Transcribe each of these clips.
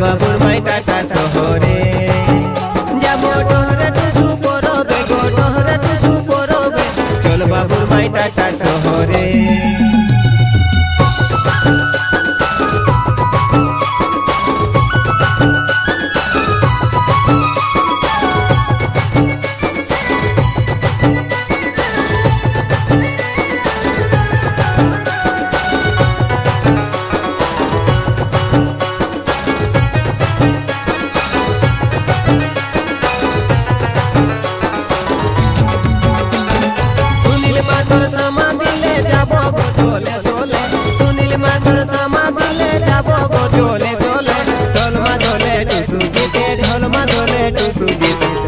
বাবুর মাই টাটা শহরে যাবো টহরে টুসু পরবে গো টহরে টুসু পরবে চল বাবুর মাই টাটা শহরে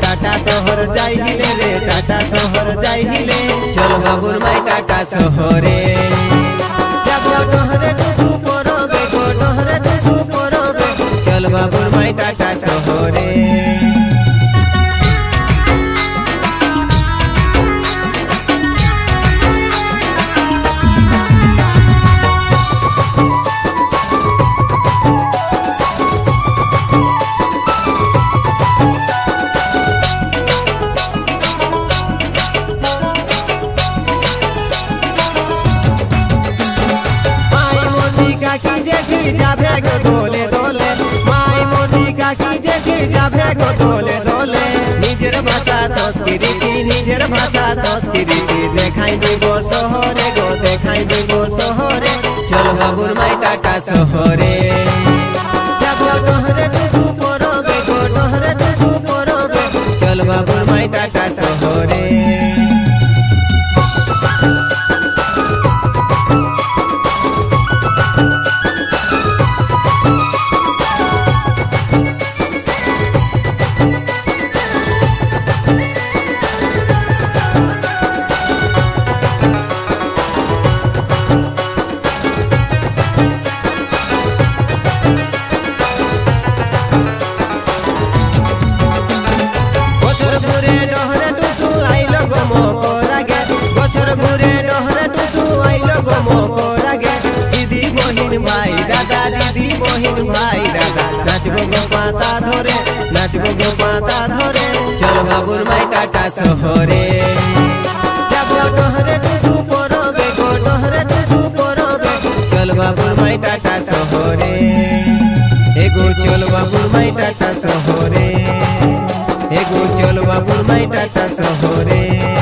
टाटा शहर जाइले रे टाटा शहर जाइले चल बाबुर माई टाटा शहरे जाबो टहरे टुसु परबे गो टहरे टुसु परबे चल बाबुर माई टाटा शहरे जाबे गो दोले दोले माई मोसी काकी जेठी जाबे गो दोले दोले निजेर भाषा संस्कृति देखाई देबो शहरे गो देखाई देबो शहरे चल बाबुर माई टाटा शहरे जाबो टहरे टुसु परबे गो टहरे टुसु परबे चल बाबुर माई टाटा शहरे भाई दादा नाचबो गो पाता धरे चल बाबुर माई टाटा शहरे जाबो टहरे टुसु परबे गो टहरे टुसु परबे चल बाबुर माई टाटा शहरे एगो चल बाबुर माई टाटा शहरे एगो चल बाबुर माई टाटा शहरे।